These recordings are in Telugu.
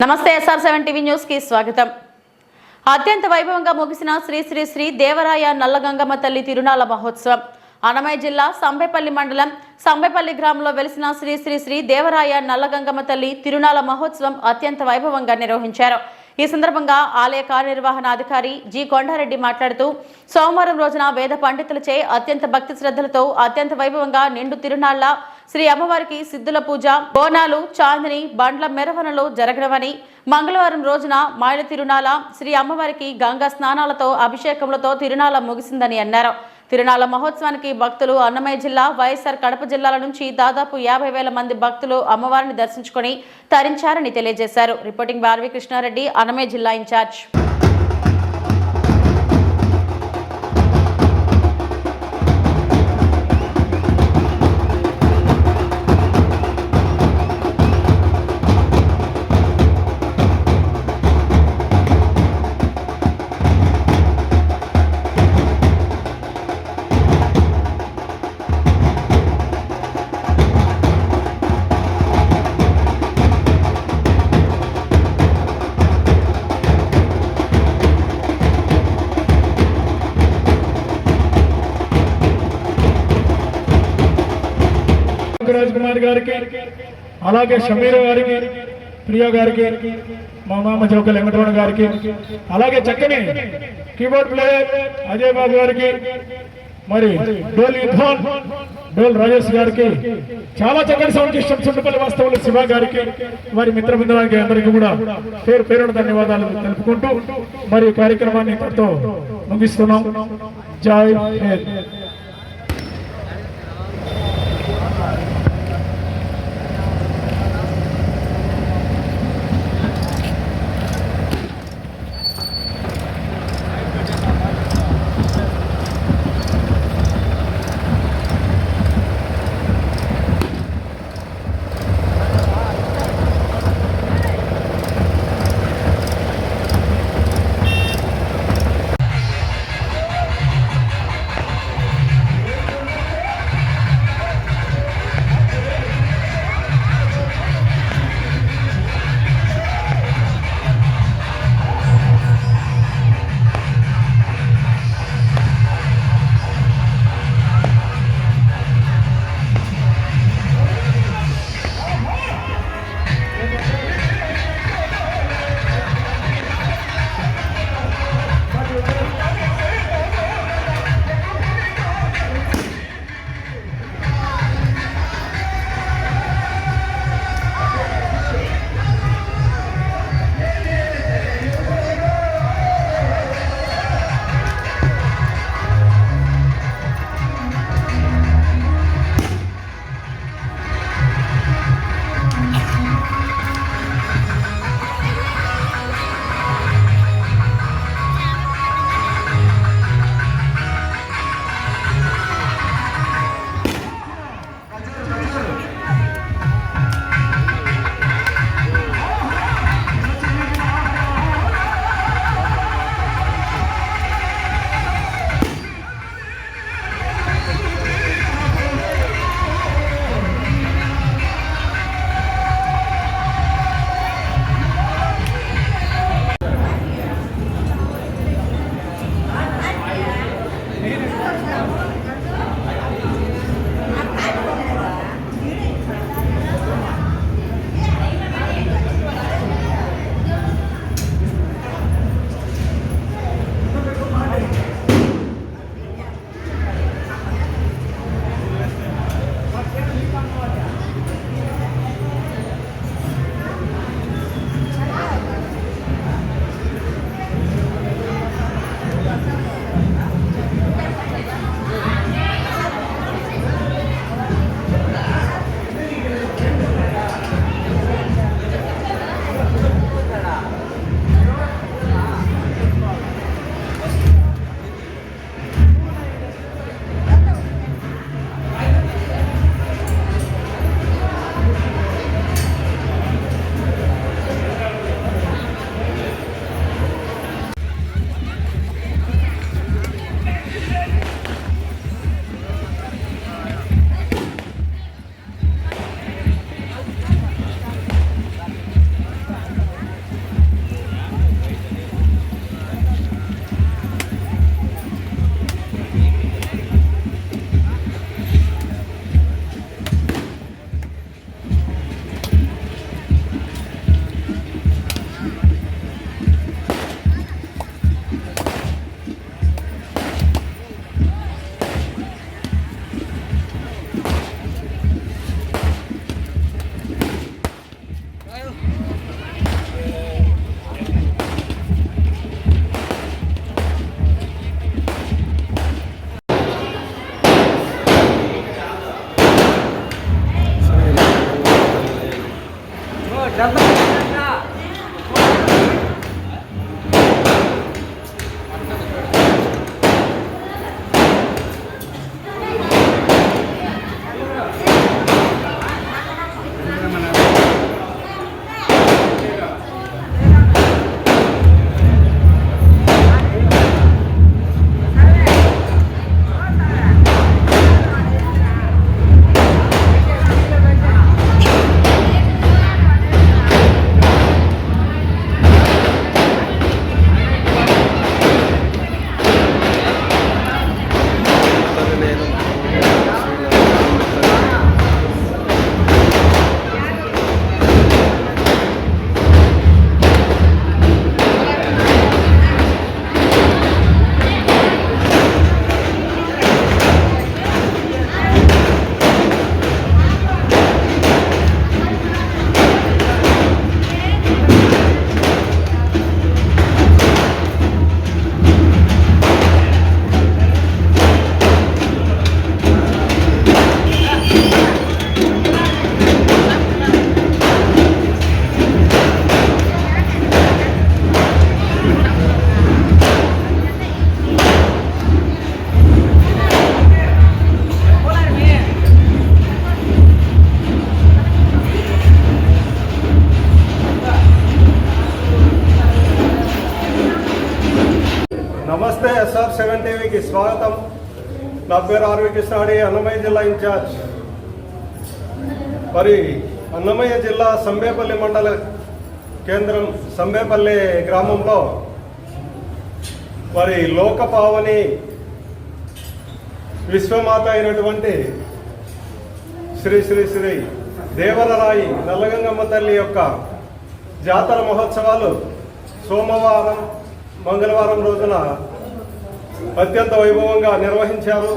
నమస్తే SR7 టీవీ న్యూస్ కి స్వాగతం। అత్యంత వైభవంగా ముగిసిన శ్రీ శ్రీ శ్రీ దేవరాయ నల్లగంగమ్మ తల్లి తిరునాళ మహోత్సవం అన్నమయ్య జిల్లా సంబేపల్లి మండలం సంబేపల్లి గ్రామంలో వెలిసిన శ్రీ శ్రీ శ్రీ దేవరాయ నల్లగంగమ్మ తల్లి తిరునాళ మహోత్సవం అత్యంత వైభవంగా నిర్వహించారు। ఈ సందర్భంగా ఆలయ కార్యనిర్వహణాధికారి జి కొండారెడ్డి మాట్లాడుతూ సోమవారం రోజున వేద పండితులచే అత్యంత భక్తి శ్రద్ధలతో అత్యంత వైభవంగా నిండు తిరునాళ్ల శ్రీ అమ్మవారికి సిద్ధుల పూజ బోనాలు చాందిని బండ్ల మెరవనలు జరగడమని మంగళవారం రోజున మాయల తిరునాళ శ్రీ అమ్మవారికి గంగా స్నానాలతో అభిషేకములతో తిరునాళ ముగిసిందని అన్నారు। తిరునాళ మహోత్సవానికి భక్తులు అన్నమయ్య జిల్లా వైఎస్ఆర్ కడప జిల్లాల నుంచి దాదాపు 50,000 మంది భక్తులు అమ్మవారిని దర్శించుకొని తరించారని తెలియజేశారు। రిపోర్టింగ్ బార్వి కృష్ణారెడ్డి, అన్నమయ్య జిల్లా ఇన్ఛార్జ్। राजकुमार गाరికి అలాగే షమీర గారికి ప్రియా గారికి మా మామ చౌక వెంకటరమణ గారికి అలాగే చక్కని కీబోర్డ్ ప్లేయర్ అజయ్ బాబు గారికి మరి డోల్ యుద్ధన్ డోల్ రాజేష్ గారికి చాలా చక్కని సౌండ్ సిస్టమ్ చుట్టుపల్లి వాస్తవులు శివ గారికి వారి మిత్ర బృందానికి అందరికీ కూడా పేరు పేరున ధన్యవాదాలు తెలుపుకుంటూ మరి కార్యక్రమాన్ని ఇంతటితో ముగిస్తున్నాం। జై హింద్। నమస్తే SR7 టీవీకి స్వాగతం. నా పేరు ఆర్వి కృష్ణాడి, అన్నమయ్య జిల్లా ఇన్ఛార్జ్. మరి అన్నమయ్య జిల్లా సంబేపల్లి మండల కేంద్రం సంబేపల్లి గ్రామంలో మరి లోకపావని విశ్వమాత అయినటువంటి శ్రీ శ్రీ శ్రీ దేవరరాయి నల్లగంగమ్మ తల్లి యొక్క జాతర మహోత్సవాలు సోమవారం మంగళవారం రోజున అత్యంత వైభవంగా నిర్వహించారు.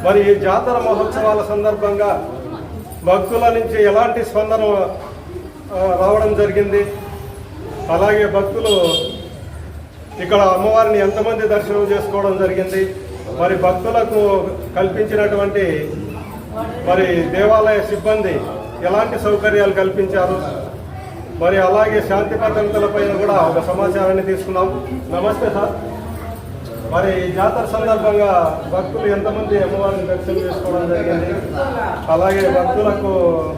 మరి ఈ జాతర మహోత్సవాల సందర్భంగా భక్తుల నుంచి ఎలాంటి స్పందన రావడం జరిగింది, అలాగే భక్తులు ఇక్కడ అమ్మవారిని ఎంతమంది దర్శనం చేసుకోవడం జరిగింది, మరి భక్తులకు కల్పించినటువంటి మరి దేవాలయ సిబ్బంది ఎలాంటి సౌకర్యాలు కల్పించారు, మరి అలాగే శాంతి భద్రతలపైన కూడా ఒక సమాచారాన్ని తీసుకున్నాం. నమస్తే సార్. మరి ఈ జాతర సందర్భంగా భక్తులు ఎంతమంది అమ్మవారిని దర్శనం చేసుకోవడం జరిగింది, అలాగే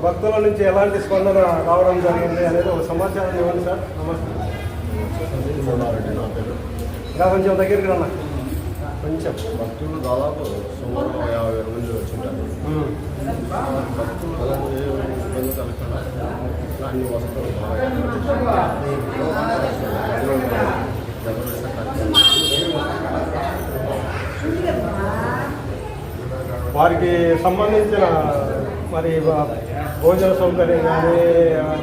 భక్తుల నుంచి ఎలాంటి స్పందన రావడం జరిగింది అనేది ఒక సమాచారం ఇవ్వండి సార్. నమస్తే. ఇంకా కొంచెం దగ్గరికి రన్నా. కొంచెం భక్తులు దాదాపు సుమారు 50 మంది వచ్చింటారు. భక్తులు అలాగే ఇబ్బంది కలగకుండా అన్ని వసతులు వారికి సంబంధించిన మరి భోజన సౌకర్యం కానీ,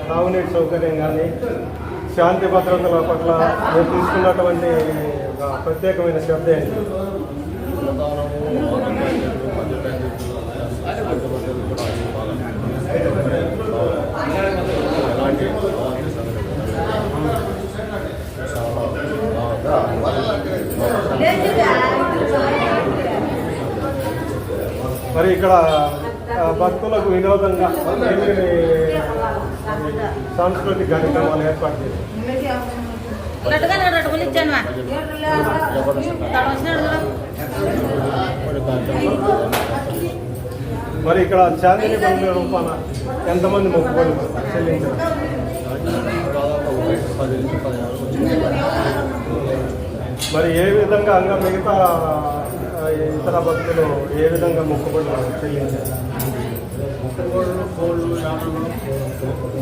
తాగునీటి సౌకర్యం కానీ, శాంతి భద్రతల పట్ల మీరు తీసుకున్నటువంటి ప్రత్యేకమైన శ్రద్ధ ఏంటి? మరి ఇక్కడ భక్తులకు వినోదంగా సాంస్కృతిక కార్యక్రమాలు ఏర్పాటు చేశారు. మరి ఇక్కడ చాందిని బంధువుల రూపాన ఎంతమంది మొక్కుబడులు చెల్లించారు? మరి ఏ విధంగా మిగతా ఇతర భక్తులు ఏ విధంగా మొక్కుబడులు చెల్లించారు? కోళ్ళు యానలు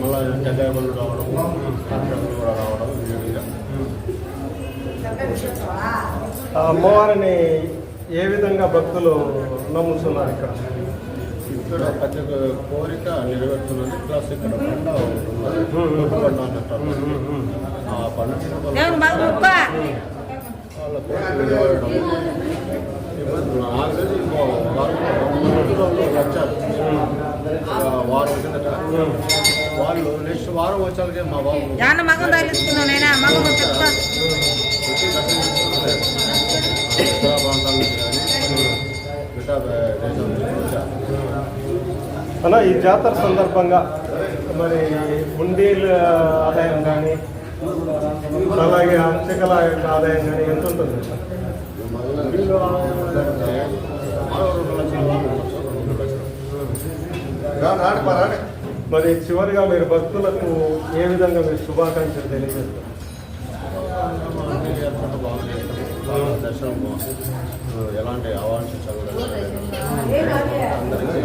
మళ్ళీ గడ్డలు రావడం కూడా రావడం ఈ విధంగా అమ్మవారిని ఏ విధంగా భక్తులు నమ్ముతున్నారు? ఇక్కడ ప్రతి కోరిక నెరవేరుతున్నది. ప్లస్ ఇక్కడ పంట ఉంటున్నది, పంట అన్నట్టు ఆ పంట వాళ్ళ కోరిక నెరవేరడం. నాలుగైదు ఇంకో వచ్చారు వారం కిందట. వాళ్ళు నెక్స్ట్ వారం వచ్చాకే మా బాబు మగం తగిలిస్తున్నానైనా మగం ఇతర ప్రాంతాల నుంచి కానీ మిగతా దేశం నుంచి వచ్చారు. అలా ఈ జాతర సందర్భంగా మరి హుండీల ఆదాయం కానీ అలాగే అంచకల యొక్క ఆదాయం కానీ ఎంత ఉంటుంది సార్? మరి చివరిగా మీరు భక్తులకు ఏ విధంగా మీరు శుభాకాంక్షలు తెలియజేస్తారు? దర్శనం ఎలాంటి అవాంఛ చదువు అందరికీ